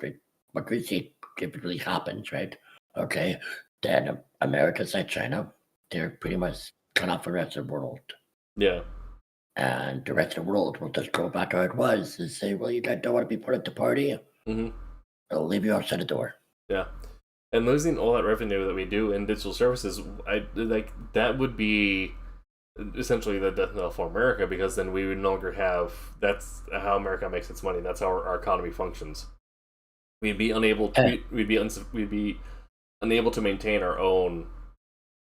what we see typically happens, right? Okay, then America's like China, they're pretty much cut off from the rest of the world. Yeah. And the rest of the world will just go back to how it was and say, well, you guys don't want to be part of the party. Mm-hmm. I'll leave you outside the door. Yeah. And losing all that revenue that we do in digital services, I like that would be essentially the death knell for America, because then we would no longer have. That's how America makes its money. That's how our economy functions. We'd be unable. We'd be unable to maintain our own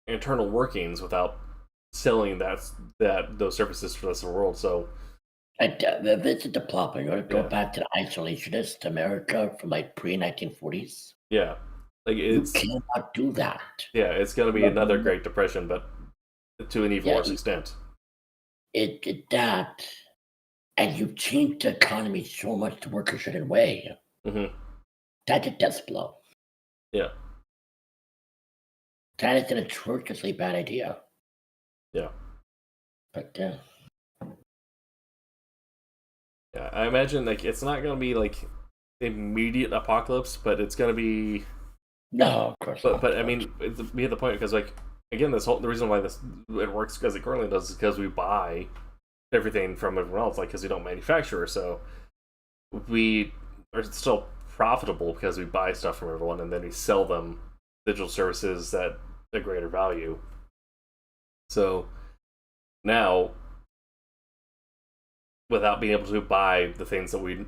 internal workings without selling those services to the rest of the world. So, visit the plot. You want to go back to the isolationist America from like pre-1940s. Yeah, like you cannot do that. Yeah, it's going to be another Great Depression, but to an even worse extent. It did that, and you've changed the economy so much to work a certain way. Mm-hmm. That's a death blow. Yeah. That is an atrociously bad idea. Yeah. But yeah, I imagine like it's not going to be like immediate apocalypse, but it's going to be. No, of course. But I mean, it's be at the point because like again, the reason why it works as it currently does is because we buy everything from everyone else, like because we don't manufacture, so we are still profitable because we buy stuff from everyone and then we sell them digital services at a greater value. So now, without being able to buy the things that we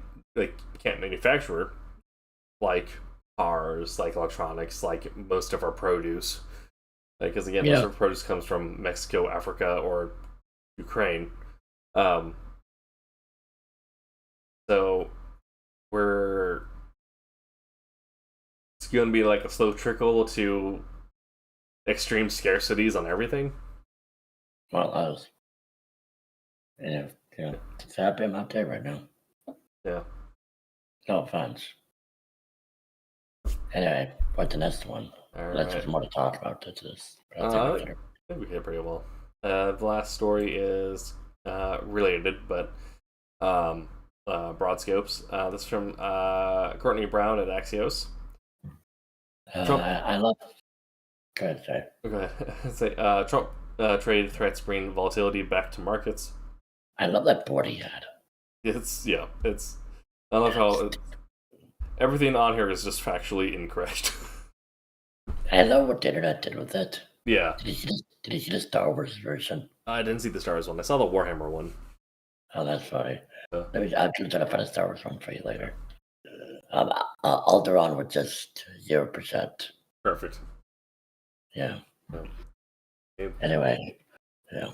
can't manufacture, like cars, like electronics, like most of our produce, because again, most of our produce comes from Mexico, Africa, or Ukraine. So it's going to be like a slow trickle to extreme scarcities on everything. Well, it's happening out there right now. Yeah. No offense. Anyway, what's the next one? Let's just more to talk about this. I think we hit pretty well. The last story is related, but broad scopes. This is from Courtney Brown at Axios. I love. Go ahead, sorry. Okay. Say Trump trade threats bring volatility back to markets. I love that board he had. It's I love how everything on here is just factually incorrect. I love what the internet did with it. Yeah. Did you see the Star Wars version? I didn't see the Star Wars one. I saw the Warhammer one. Oh, that's funny. I'm going to try to find a Star Wars one for you later. Alderaan with just 0%. Perfect. Yeah. Okay. Anyway, yeah.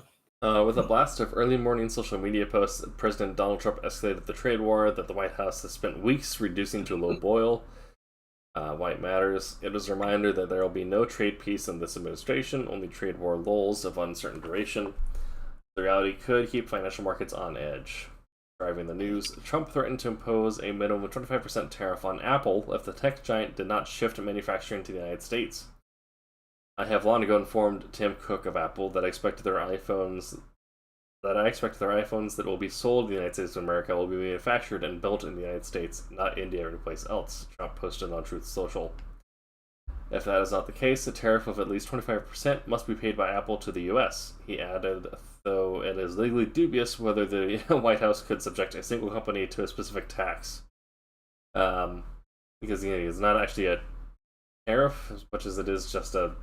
With a blast of early morning social media posts, President Donald Trump escalated the trade war that the White House has spent weeks reducing to a low boil. Why it matters. It was a reminder that there will be no trade peace in this administration, only trade war lulls of uncertain duration. The reality could keep financial markets on edge. Driving the news, Trump threatened to impose a minimum of 25% tariff on Apple if the tech giant did not shift manufacturing to the United States. I have long ago informed Tim Cook of Apple that I expected their iPhones that I expect their iPhones that will be sold in the United States of America will be manufactured and built in the United States, not India or anyplace else, Trump posted on Truth Social. If that is not the case, a tariff of at least 25% must be paid by Apple to the US. He added, though it is legally dubious whether the White House could subject a single company to a specific tax. Because it's not actually a tariff as much as it is just the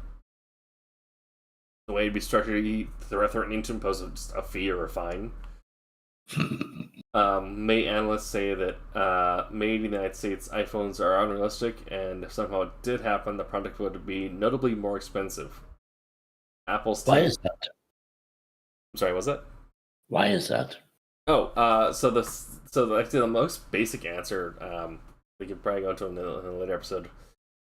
way it'd be structured. They're threatening to impose a fee or a fine. May analysts say that made in the United States iPhones are unrealistic, and if somehow it did happen, the product would be notably more expensive. Apple's Why is that? I'm sorry, was it? Why is that? Oh, so actually the most basic answer, we could probably go into in a later episode,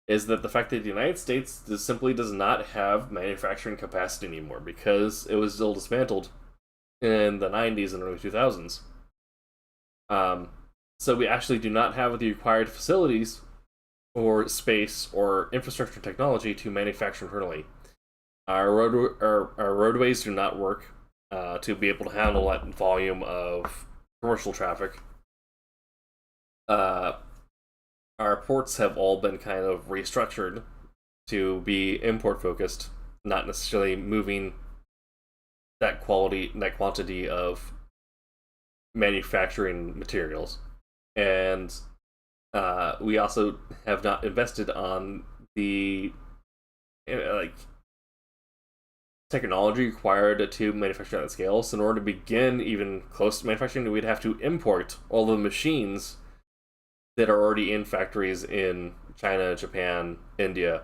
is that the fact that the United States simply does not have manufacturing capacity anymore because it was still dismantled in the 90s and early 2000s. So we actually do not have the required facilities or space or infrastructure technology to manufacture internally. Our roadways do not work to be able to handle that volume of commercial traffic. Our ports have all been kind of restructured to be import focused, not necessarily moving that quantity of manufacturing materials. And we also have not invested on the technology required to manufacture on that scale. So in order to begin even close to manufacturing, we'd have to import all the machines that are already in factories in China, Japan, India,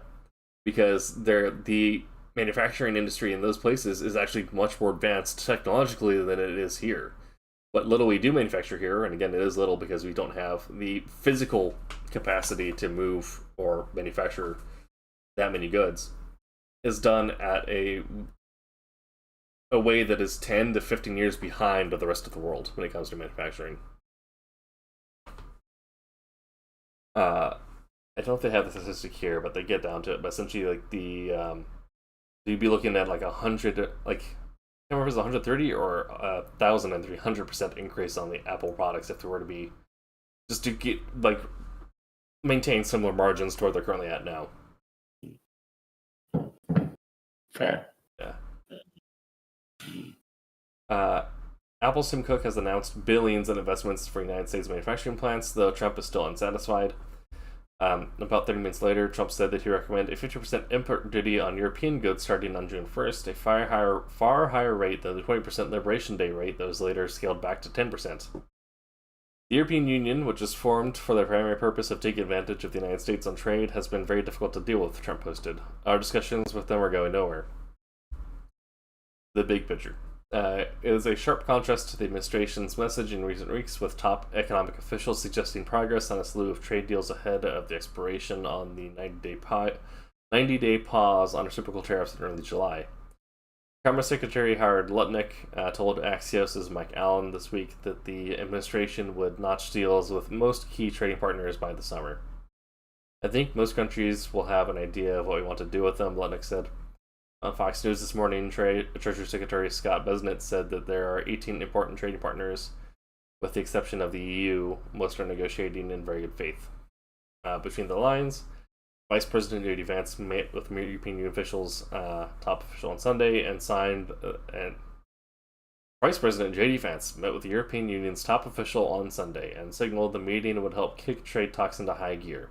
because the manufacturing industry in those places is actually much more advanced technologically than it is here. What little we do manufacture here, and again, it is little because we don't have the physical capacity to move or manufacture that many goods, is done at a way that is 10 to 15 years behind of the rest of the world when it comes to manufacturing. I don't know if they have the statistic here, but they get down to it. But essentially, like you'd be looking at like 100, like I can't remember if it's 130 or 1,300% increase on the Apple products if there were to be just to get maintain similar margins to where they're currently at now. Fair. Yeah. Apple's Tim Cook has announced billions in investments for United States manufacturing plants, though Trump is still unsatisfied. About 30 minutes later, Trump said that he recommended a 50% import duty on European goods starting on June 1st, a far higher rate than the 20% Liberation Day rate that was later scaled back to 10%. The European Union, which is formed for the primary purpose of taking advantage of the United States on trade, has been very difficult to deal with, Trump posted. Our discussions with them are going nowhere. The big picture. It is a sharp contrast to the administration's message in recent weeks, with top economic officials suggesting progress on a slew of trade deals ahead of the expiration on the 90-day pause on reciprocal tariffs in early July. Commerce Secretary Howard Lutnick told Axios' Mike Allen this week that the administration would notch deals with most key trading partners by the summer. I think most countries will have an idea of what we want to do with them, Lutnick said. On Fox News this morning, Treasury Secretary Scott Bessent said that there are 18 important trading partners, with the exception of the EU. Most are negotiating in very good faith. Between the lines, Vice President J.D. Vance met with European Union officials, top official on Sunday, and Vice President J.D. Vance met with the European Union's top official on Sunday and signaled the meeting would help kick trade talks into high gear.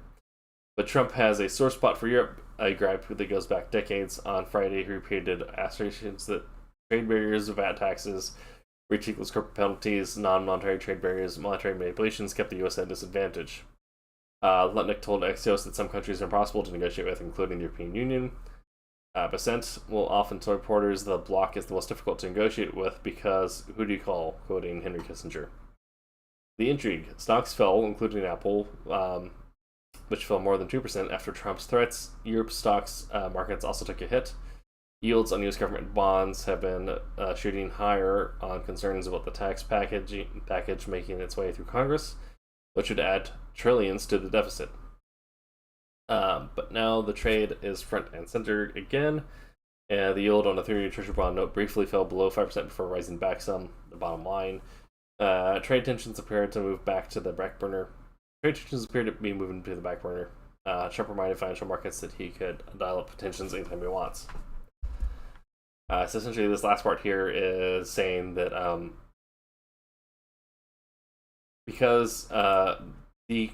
But Trump has a sore spot for Europe, a gripe that goes back decades. On Friday, he repeated assertions that trade barriers, VAT taxes, breach equals corporate penalties, non-monetary trade barriers, monetary manipulations kept the U.S. at a disadvantage. Lutnick told Axios that some countries are impossible to negotiate with, including the European Union. Bessent will often tell reporters the bloc is the most difficult to negotiate with because who do you call, quoting Henry Kissinger. The intrigue. Stocks fell, including Apple, which fell more than 2% after Trump's threats. Europe's stocks markets also took a hit. Yields on U.S. government bonds have been shooting higher on concerns about the tax package making its way through Congress, which would add trillions to the deficit. But now the trade is front and center again. And the yield on a 30-year Treasury bond note briefly fell below 5% before rising back some. The bottom line. Trade tensions appeared to move back to the back burner. Trade tensions appeared to be moving to the back burner. Trump reminded financial markets that he could dial up tensions anytime he wants. So essentially, this last part here is saying that because the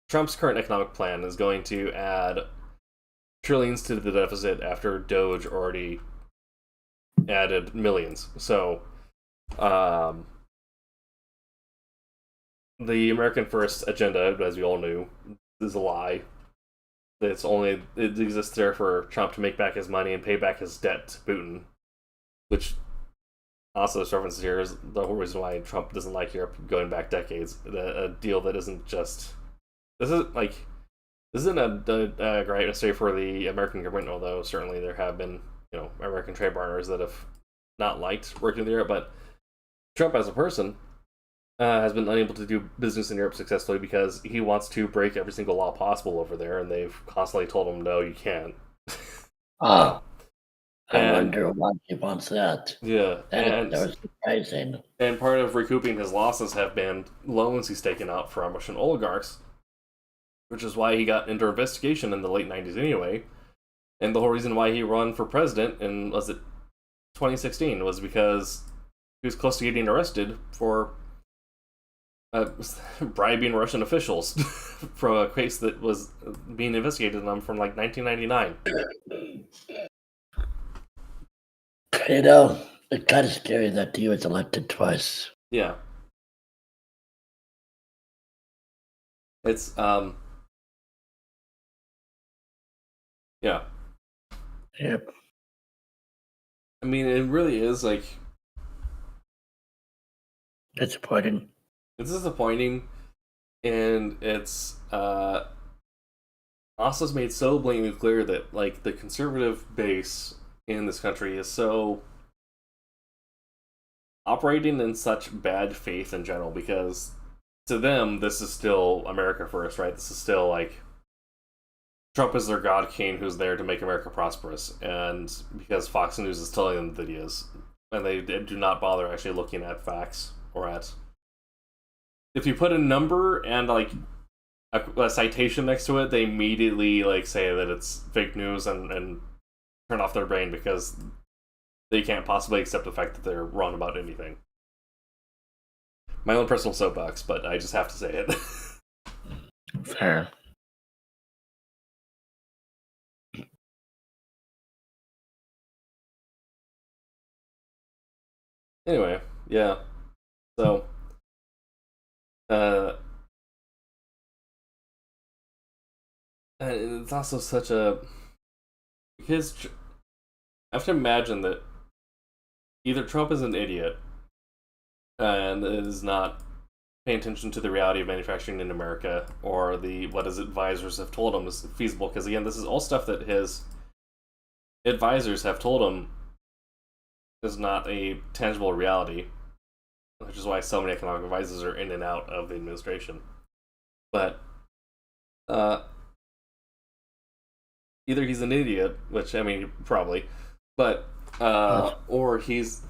Trump's current economic plan is going to add trillions to the deficit after Doge already added millions. So the American First agenda, as we all knew, is a lie. It exists there for Trump to make back his money and pay back his debt to Putin, which also this reference here is the whole reason why Trump doesn't like Europe going back decades. A deal that isn't just this isn't a great mistake for the American government, although certainly there have been American trade partners that have not liked working with Europe, but Trump as a person has been unable to do business in Europe successfully because he wants to break every single law possible over there, and they've constantly told him, no, you can't. I wonder why he wants that. Yeah. That was surprising. And part of recouping his losses have been loans he's taken out from Russian oligarchs, which is why he got into investigation in the late 90s anyway. And the whole reason why he ran for president in, 2016, was because he was close to getting arrested for bribing Russian officials from a case that was being investigated on him from 1999. It's kind of scary that he was elected twice. Yeah. It's, yeah. Yep. I mean, it really is, disappointing. It's disappointing, and it's, also made so blatantly clear that, the conservative base in this country is so operating in such bad faith in general, because to them, this is still America first, right? This is still, Trump is their god king who's there to make America prosperous, and because Fox News is telling them that he is, and they do not bother actually looking at facts or at... If you put a number and, a citation next to it, they immediately, say that it's fake news and turn off their brain because they can't possibly accept the fact that they're wrong about anything. My own personal soapbox, but I just have to say it. Fair. Anyway, yeah. So, and it's also such a... Because I have to imagine that either Trump is an idiot and is not paying attention to the reality of manufacturing in America, or what his advisors have told him is feasible. Because again, this is all stuff that his advisors have told him is not a tangible reality, which is why so many economic advisors are in and out of the administration. But either he's an idiot, which I mean probably, but or he's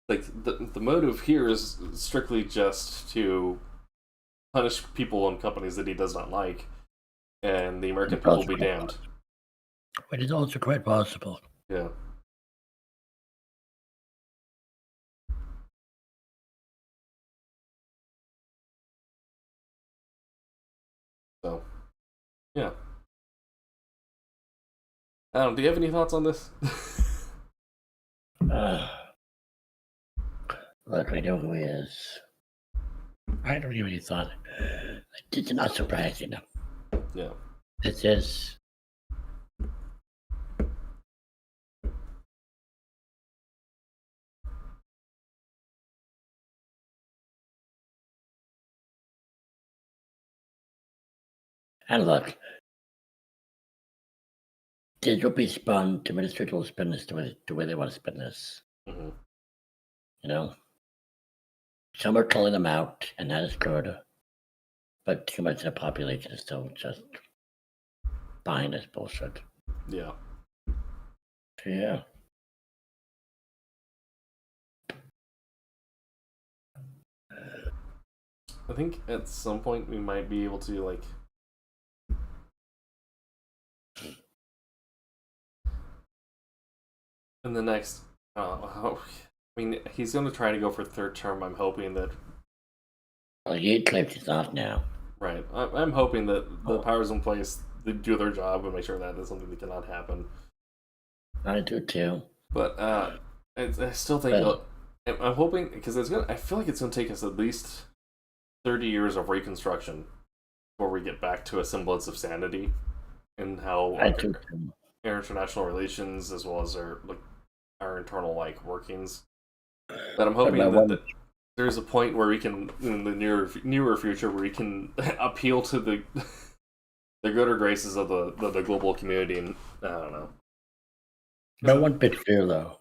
the motive here is strictly just to punish people and companies that he does not like, and the American people will be damned. But it's also quite possible. Yeah. So, yeah. Adam, do you have any thoughts on this? Look, I know who he is. I don't even thought. It's not surprising. Yeah. This is. And look, this will be spun, the administrator will spin this the way they want to spin this. Mm-hmm. Some are calling them out, and that is good. But too much of the population is still just buying this bullshit. Yeah. Yeah. I think at some point we might be able to, like, in the next, I mean, he's going to try to go for third term. I'm hoping that, Well, he claims he's off now. right, I'm hoping that the powers in place, they do their job and make sure that is something that cannot happen. I do too. But I still think I'm hoping, because I feel like it's going to take us at least 30 years of reconstruction before we get back to a semblance of sanity in how I do too. our international relations, as well as our internal, like, workings. But I'm hoping that there's a point where we can, in the nearer future, where we can appeal to the gooder graces of the global community, and I don't know. My one big fear, though,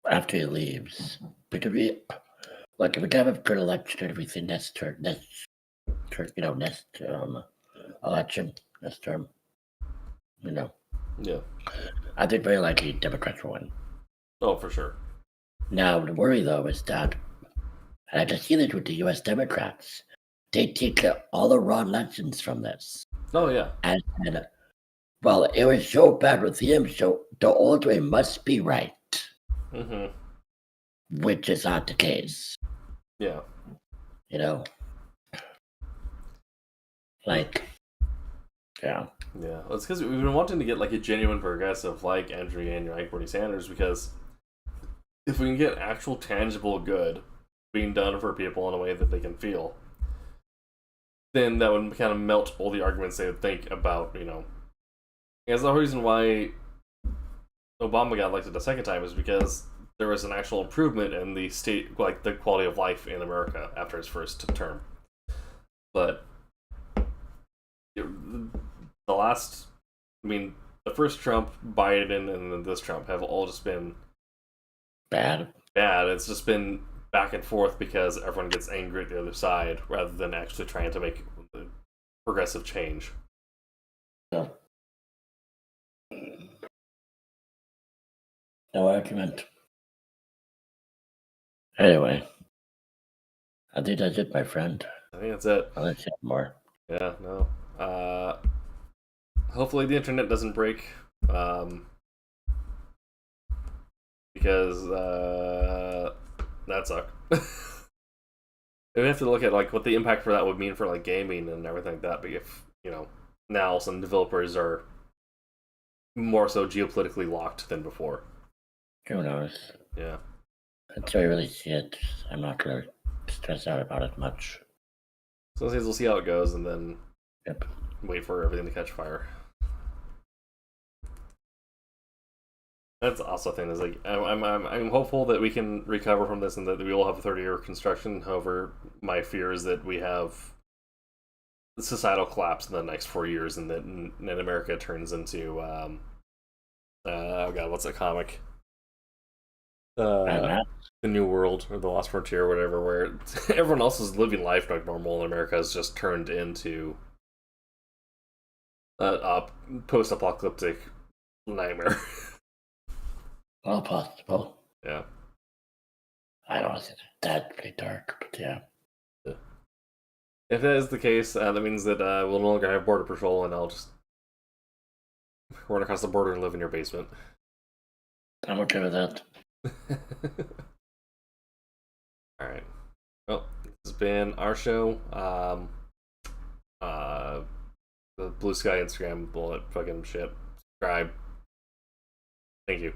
after he leaves, because if we have a good election and everything next election, next term, Yeah. I think very likely Democrats will win. Oh, for sure. Now, the worry, though, is that, and I just see this with the U.S. Democrats, they take all the wrong lessons from this. Oh, yeah. And well, it was so bad with him, so the old way must be right. Mm-hmm. Which is not the case. Yeah. Like, yeah. Yeah, well, it's because we've been wanting to get, like, a genuine progressive like Andrew Yang, like Bernie Sanders, because if we can get actual tangible good being done for people in a way that they can feel, then that would kind of melt all the arguments they would think about, Because the reason why Obama got elected the second time is because there was an actual improvement in the state, like the quality of life in America after his first term. But the first Trump, Biden, and then this Trump have all just been bad. It's just been back and forth because everyone gets angry at the other side rather than actually trying to make progressive change. Yeah. No argument. Anyway, I think that's it, my friend. I think that's it. I'll let you have more. Yeah, no. Hopefully the internet doesn't break. Because that sucked. We have to look at, like, what the impact for that would mean for, like, gaming and everything like that. But if now some developers are more so geopolitically locked than before. Who knows? Yeah. Until I really see it, I'm not gonna stress out about it much. So we'll see how it goes, and then wait for everything to catch fire. That's also a thing. Is, like, I'm hopeful that we can recover from this and that we will have a 30-year reconstruction. However, my fear is that we have societal collapse in the next 4 years, and that America turns into oh god, what's that comic? The New World or the Lost Frontier, or whatever, where everyone else is living life like normal, and America has just turned into a post-apocalyptic nightmare. All possible. Yeah. I don't think that's pretty dark, but yeah. If that is the case, that means that we'll no longer have border patrol, and I'll just run across the border and live in your basement. I'm okay with that. Alright. Well, this has been our show. The Blue Sky Instagram bullet fucking shit. Subscribe. Thank you.